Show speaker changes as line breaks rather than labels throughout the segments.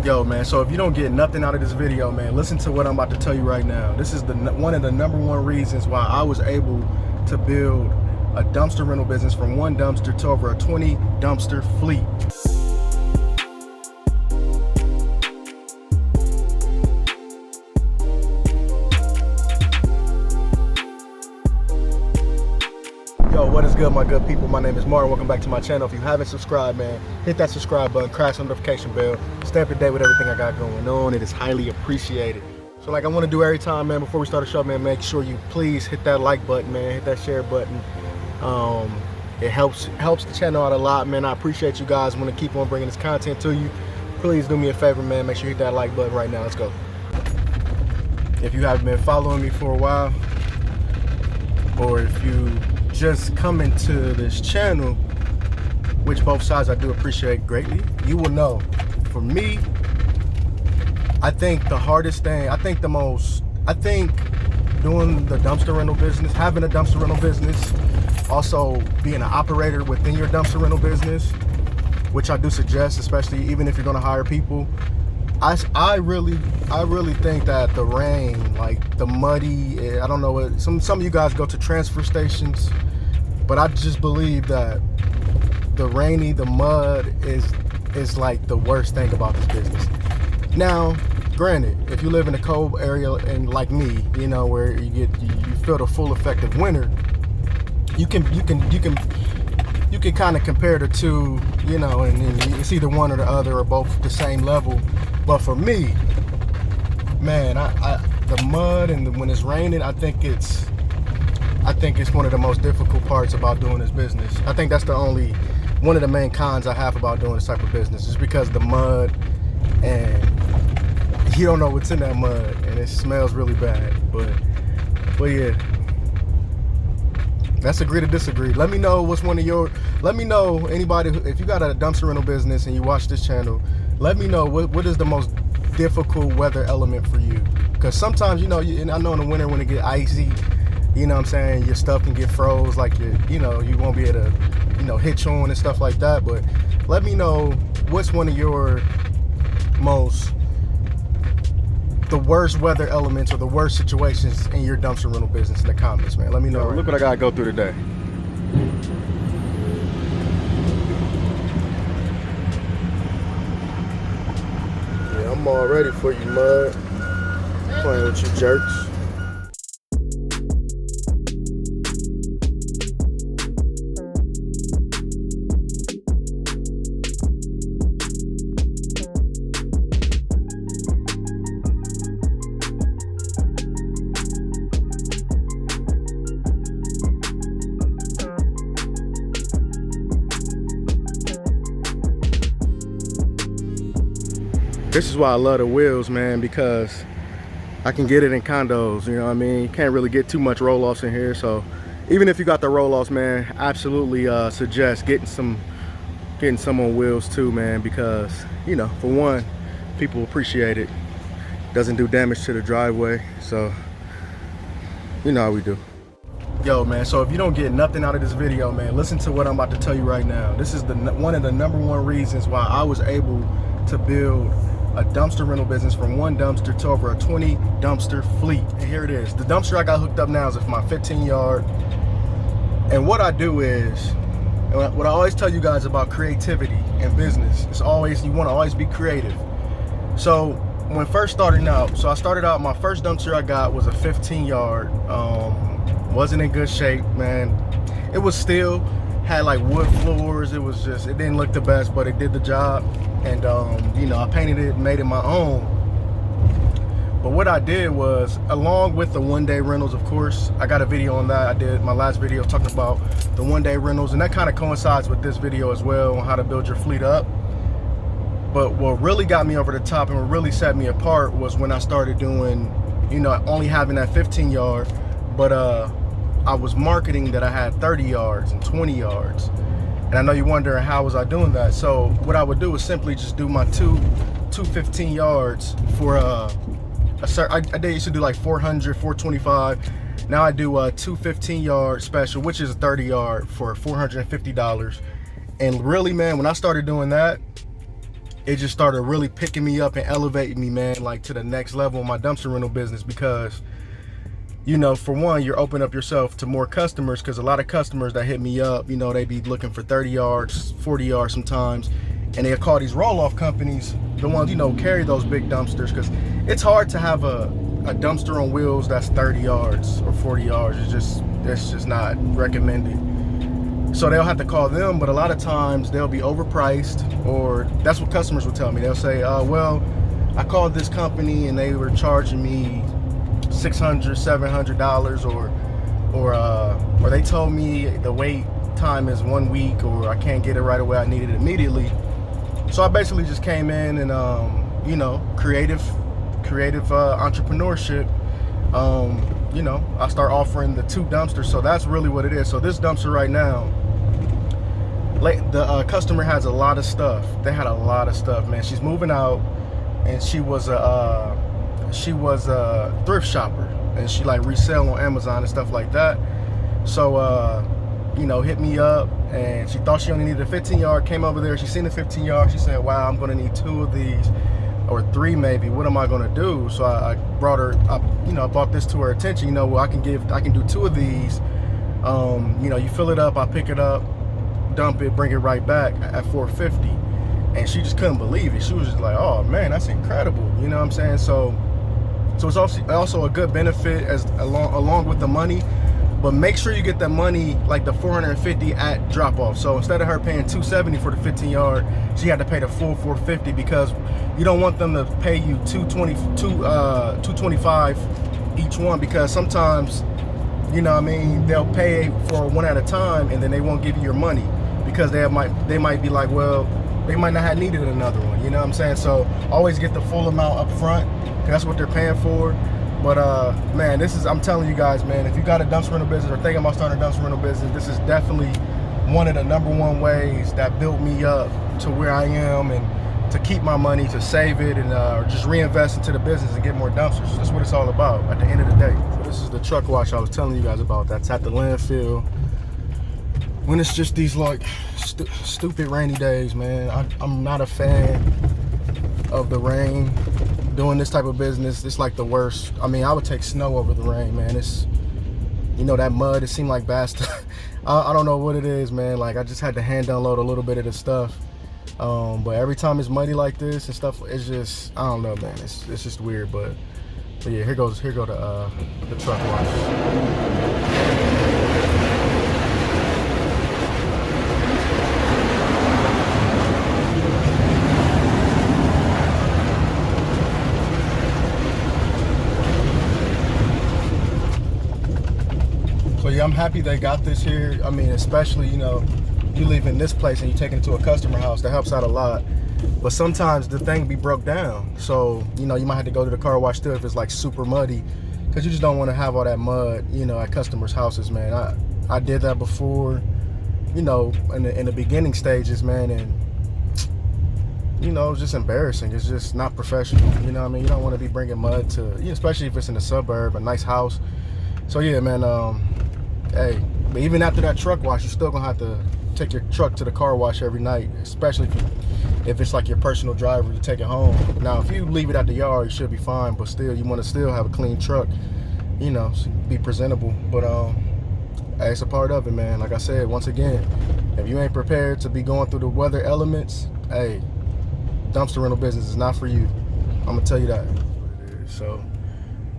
Yo, man, so if you don't get nothing out of this video, man, listen to what I'm about to tell you right now. This is one of the #1 reasons why I was able to build a dumpster rental business from 1 dumpster to over a 20 dumpster fleet. Yo, what is good, my good people? My name is Martin. Welcome back to my channel. If you haven't subscribed, man, hit that subscribe button, crash the notification bell, stay up to date with everything I got going on. It is highly appreciated. So like I want to do every time, man, before we start the show, man, make sure you please hit that like button, man, hit that share button. It helps the channel out a lot, man. I appreciate you guys. Want to keep on bringing this content to you. Please do me a favor, man. Make sure you hit that like button right now. Let's go. If you haven't been following me for a while, or if you just coming to this channel, which both sides I do appreciate greatly, you will know, for me, I think the hardest thing, I think doing the dumpster rental business, having a dumpster rental business, also being an operator within your dumpster rental business, which I do suggest, especially even if you're gonna hire people, I really think that the rain, like the muddy, I don't know what, some of you guys go to transfer stations, but I just believe that the rainy, the mud is like the worst thing about this business. Now, granted, if you live in a cold area and like me, you know, where you feel the full effect of winter, you can kind of compare the two, you know, and it's either one or the other or both the same level. But for me, man, the mud and when it's raining, I think it's one of the most difficult parts about doing this business. I think that's one of the main cons I have about doing this type of business, is because the mud, and you don't know what's in that mud, and it smells really bad. But yeah, that's agree to disagree. Let me know let me know, anybody, if you got a dumpster rental business and you watch this channel, let me know what is the most difficult weather element for you. Because sometimes, you know, and I know in the winter when it get icy, you know what I'm saying, your stuff can get froze, like you won't be able to, you know, hitch on and stuff like that. But let me know what's one of your the worst weather elements or the worst situations in your dumpster rental business in the comments, man. Let me know. Look what I gotta go through today. Yeah, I'm all ready for you, mud. Playing with you jerks. This is why I love the wheels, man, because I can get it in condos, you know what I mean? You can't really get too much roll-offs in here, so even if you got the roll-offs, man, absolutely suggest getting some on wheels too, man, because, you know, for one, people appreciate it. Doesn't do damage to the driveway, so you know how we do. Yo, man, so if you don't get nothing out of this video, man, listen to what I'm about to tell you right now. This is one of the #1 reasons why I was able to build a dumpster rental business from 1 dumpster to over a 20 dumpster fleet. And here it is. The dumpster I got hooked up now is for my 15-yard. And what I do is, what I always tell you guys about creativity in business, is always, you want to always be creative. So when first starting out, I started out, my first dumpster I got was a 15-yard. Wasn't in good shape, man. It was still had like wood floors. It didn't look the best, but it did the job. And you know, I painted it, made it my own. But what I did was, along with the one-day rentals, of course, I got a video on that. I did my last video talking about the one-day rentals, and that kind of coincides with this video as well, on how to build your fleet up. But what really got me over the top and what really set me apart was when I started doing, you know, only having that 15-yard, but I was marketing that I had 30 yards and 20 yards. And I know you're wondering, how was I doing that? So what I would do is simply just do my two 15 yards for I used to do like 400, 425. Now I do a 215-yard special, which is a 30-yard for $450. And really, man, when I started doing that, it just started really picking me up and elevating me, man, like to the next level in my dumpster rental business. Because, you know, for one, you're opening up yourself to more customers, because a lot of customers that hit me up, you know, they be looking for 30 yards, 40 yards sometimes, and they'll call these roll-off companies, the ones, you know, carry those big dumpsters, because it's hard to have a dumpster on wheels that's 30 yards or 40 yards. It's just not recommended. So they'll have to call them, but a lot of times they'll be overpriced, or that's what customers will tell me. They'll say, well, I called this company and they were charging me $600, $700, or they told me the wait time is 1 week, or I can't get it right away, I need it immediately. So I basically just came in and, you know, creative entrepreneurship. You know, I start offering the 2 dumpsters. So that's really what it is. So this dumpster right now, the customer has a lot of stuff. They had a lot of stuff, man. She's moving out, and she was a thrift shopper, and she like resell on Amazon and stuff like that. So you know, hit me up, and she thought she only needed a 15-yard. Came over there, she seen the 15-yard. She said, wow, I'm gonna need 2 of these, or 3 maybe. What am I gonna do? So I brought her, you know, I brought this to her attention. You know, well, I can do 2 of these. You know, you fill it up, I pick it up, dump it, bring it right back at $450. And she just couldn't believe it. She was just like, oh man, that's incredible. You know what I'm saying? So it's also a good benefit as along with the money. But make sure you get that money, like the $450 at drop off. So instead of her paying $270 for the 15-yard, she had to pay the full $450, because you don't want them to pay you $225 each one, because sometimes, you know what I mean, they'll pay for one at a time and then they won't give you your money, because they might be like, well, they might not have needed another one. You know what I'm saying? So always get the full amount up front, because that's what they're paying for. But man, I'm telling you guys, man, if you got a dumpster rental business or thinking about starting a dumpster rental business, this is definitely one of the #1 ways that built me up to where I am, and to keep my money, to save it, and just reinvest into the business and get more dumpsters. That's what it's all about at the end of the day. So this is the truck wash I was telling you guys about. That's at the landfill. When it's just these like stupid rainy days, man, I'm not a fan of the rain. Doing this type of business, it's like the worst. I mean, I would take snow over the rain, man. It's, you know, that mud, it seemed like bad stuff. I don't know what it is, man. Like, I just had to hand unload a little bit of the stuff. But every time it's muddy like this and stuff, it's just, I don't know, man. It's just weird. But yeah, here go the truck wash. So yeah, I'm happy they got this here. I mean, especially, you know, you leaving this place and you taking it to a customer house, that helps out a lot. But sometimes the thing be broke down. So, you know, you might have to go to the car wash still if it's like super muddy, because you just don't want to have all that mud, you know, at customers' houses, man. I did that before, you know, in the beginning stages, man, and, you know, it's just embarrassing. It's just not professional. You know what I mean? You don't want to be bringing mud to, you know, especially if it's in a suburb, a nice house. So yeah, man, hey, but even after that truck wash, you're still gonna have to take your truck to the car wash every night, especially if it's like your personal driver, you take it home. Now, if you leave it at the yard, you should be fine, but still, you want to still have a clean truck, you know, so be presentable. But hey, it's a part of it, man. Like I said, once again, if you ain't prepared to be going through the weather elements, hey, dumpster rental business is not for you. I'm gonna tell you that. So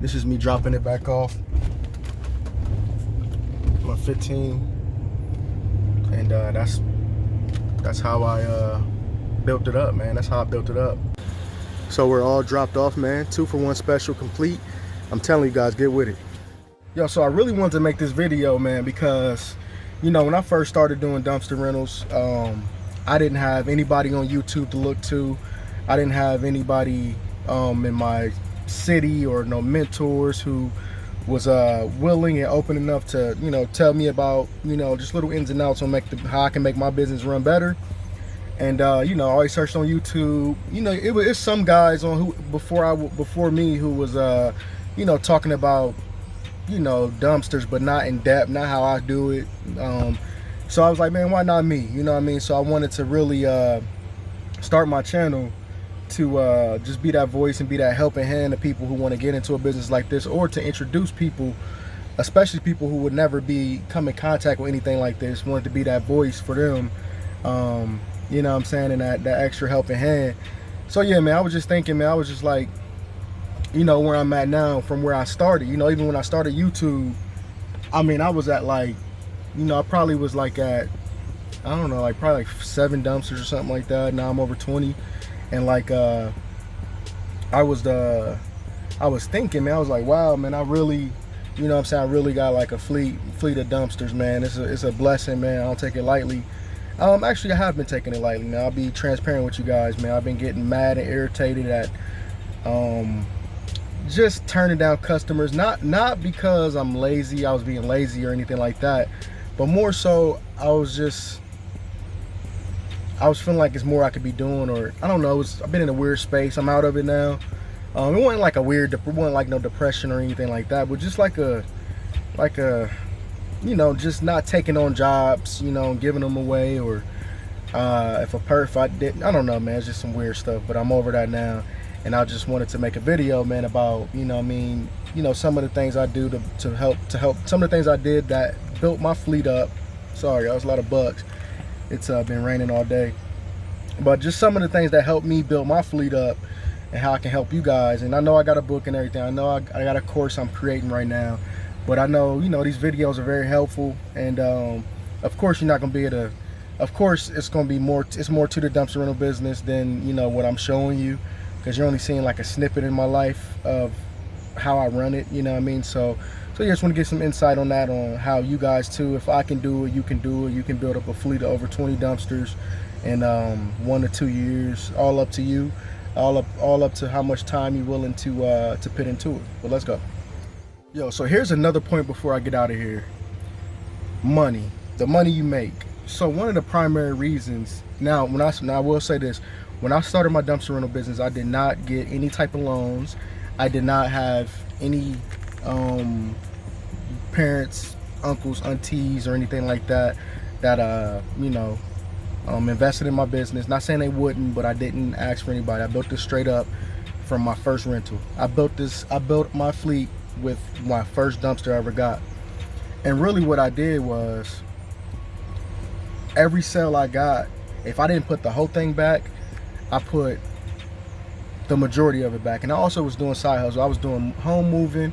this is me dropping it back off. My 15, and that's how I built it up, man. That's how I built it up. So we're all dropped off, man. 2-for-1 special complete. I'm telling you guys, get with it. Yo, so I really wanted to make this video, man, because, you know, when I first started doing dumpster rentals, I didn't have anybody on YouTube to look to. I didn't have anybody in my city, or no mentors who was willing and open enough to, you know, tell me about, you know, just little ins and outs on how I can make my business run better. And you know, I always searched on YouTube. You know, it's some guys on who before me who was you know, talking about, you know, dumpsters, but not in depth, not how I do it. So I was like, man, why not me? You know what I mean? So I wanted to really start my channel to just be that voice and be that helping hand to people who want to get into a business like this, or to introduce people, especially people who would never come in contact with anything like this. Wanted to be that voice for them, you know what I'm saying, and that extra helping hand. So yeah, man, I was just thinking, man, I was just like, you know, where I'm at now from where I started. You know, even when I started YouTube, I mean, I was at like, you know, I probably was like at, I don't know, like probably like 7 dumpsters or something like that. Now I'm over 20. And like I was thinking, man, I was like, wow, man, I really, you know what I'm saying, I really got like a fleet of dumpsters, man. It's a blessing, man. I don't take it lightly. Actually, I have been taking it lightly, man. I'll be transparent with you guys, man. I've been getting mad and irritated at just turning down customers, not because I'm lazy, I was being lazy or anything like that, but more so I was feeling like it's more I could be doing, or I don't know. I've been in a weird space. I'm out of it now. It wasn't like it wasn't like no depression or anything like that, but just like a, you know, just not taking on jobs, you know, and giving them away, or if I didn't, I don't know, man. It's just some weird stuff, but I'm over that now. And I just wanted to make a video, man, about, you know what I mean, you know, some of the things I do to help, some of the things I did that built my fleet up. Sorry, that was a lot of bugs. It's been raining all day. But just some of the things that helped me build my fleet up and how I can help you guys. And I know I got a book and everything. I know I got a course I'm creating right now. But I know, you know, these videos are very helpful. And of course, you're not going to be able to, of course, it's going to be more, it's more to the dumpster rental business than, you know, what I'm showing you. Because you're only seeing like a snippet in my life of how I run it, you know what I mean? So yeah, I just want to get some insight on that, on how you guys too, if I can do it, you can do it. You can build up a fleet of over 20 dumpsters in 1 to 2 years. All up to you, all up to how much time you're willing to put into it. But let's go. Yo, so here's another point before I get out of here. Money, the money you make. So one of the primary reasons, now I will say this, when I started my dumpster rental business, I did not get any type of loans. I did not have any parents, uncles, aunties, or anything like that you know, invested in my business. Not saying they wouldn't, but I didn't ask for anybody. I built this straight up from my first rental. I built my fleet with my first dumpster I ever got. And really what I did was, every sale I got, if I didn't put the whole thing back, I put the majority of it back. And I also was doing side hustle. I was doing home moving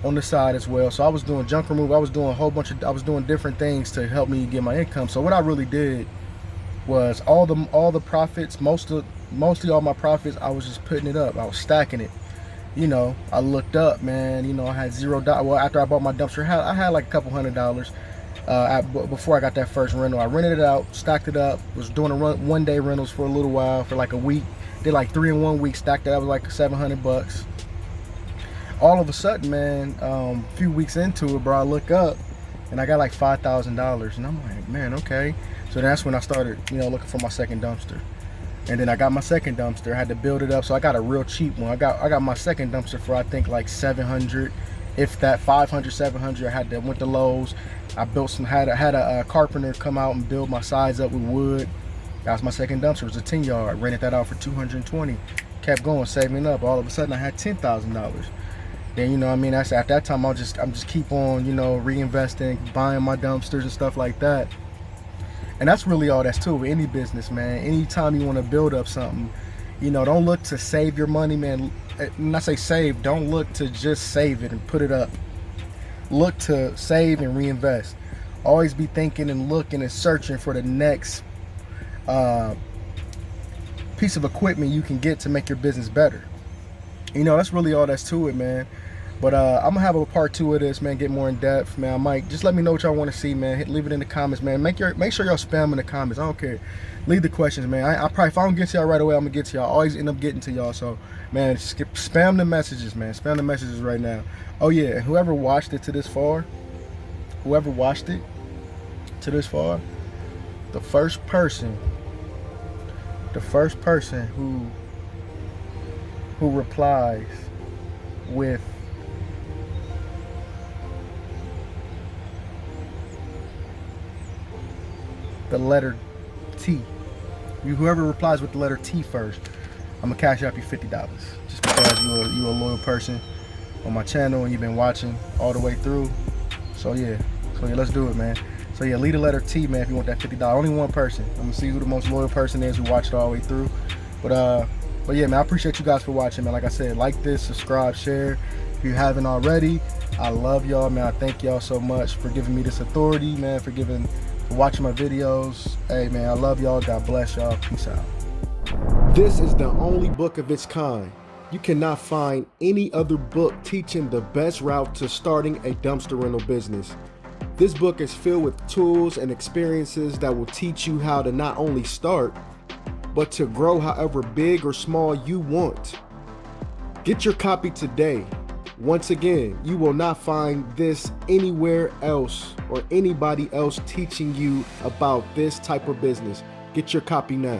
on the side as well. So I was doing junk removal. I was doing a whole bunch of, I was doing different things to help me get my income. So what I really did was all the profits, mostly all my profits, I was just putting it up. I was stacking it. You know, I looked up, man, you know, I had $0. Well, after I bought my dumpster, I had like a couple $100 before I got that first rental. I rented it out, stacked it up, was doing one-day rentals for a little while, for like a week. Did like 3 in 1 week, stacked that. That was like $700. All of a sudden, man, a few weeks into it, bro, I look up and I got like $5,000, and I'm like, man, okay. So that's when I started, you know, looking for my second dumpster. And then I got my second dumpster. I had to build it up, so I got a real cheap one. I got my second dumpster for, I think, like $700, if that, $500, $700. Went to Lowe's. I built had a carpenter come out and build my sides up with wood. That was my second dumpster. It was a 10-yard. Rented that out for $220. Kept going, saving up. All of a sudden, I had $10,000. Then, you know what I mean, that's, at that time, I'm just keep on, you know, reinvesting, buying my dumpsters and stuff like that. And that's really all that's to it with any business, man. Anytime you want to build up something, you know, don't look to save your money, man. When I say save, don't look to just save it and put it up. Look to save and reinvest. Always be thinking and looking and searching for the next piece of equipment you can get to make your business better. You know, that's really all that's to it, man. But I'm gonna have a part 2 of this, man. Get more in depth, man. I might just let me know what y'all want to see, man. Leave it in the comments, man. Make sure y'all spam in the comments. I don't care. Leave the questions, man. I probably, if I don't get to y'all right away, I'm gonna get to y'all. I always end up getting to y'all. So, man, spam the messages, man. Spam the messages right now. Oh yeah, and whoever watched it to this far, the first person who replies with the letter T, whoever replies with the letter T first, I'm I'm gonna cash up you $50 just because you're a loyal person on my channel and you've been watching all the way through. So yeah, let's do it, man. So yeah, leave the letter T, man, if you want that $50. Only one person. I'm gonna see who the most loyal person is who watched it all the way through. But yeah, man, I appreciate you guys for watching, man. Like I said, like this, subscribe, share if you haven't already. I love y'all, man. I thank y'all so much for giving me this authority, man, for watching my videos. Hey, man, I love y'all. God bless y'all. Peace out. This is the only book of its kind. You cannot find any other book teaching the best route to starting a dumpster rental business. This book is filled with tools and experiences that will teach you how to not only start, but to grow however big or small you want. Get your copy today. Once again, you will not find this anywhere else or anybody else teaching you about this type of business. Get your copy now.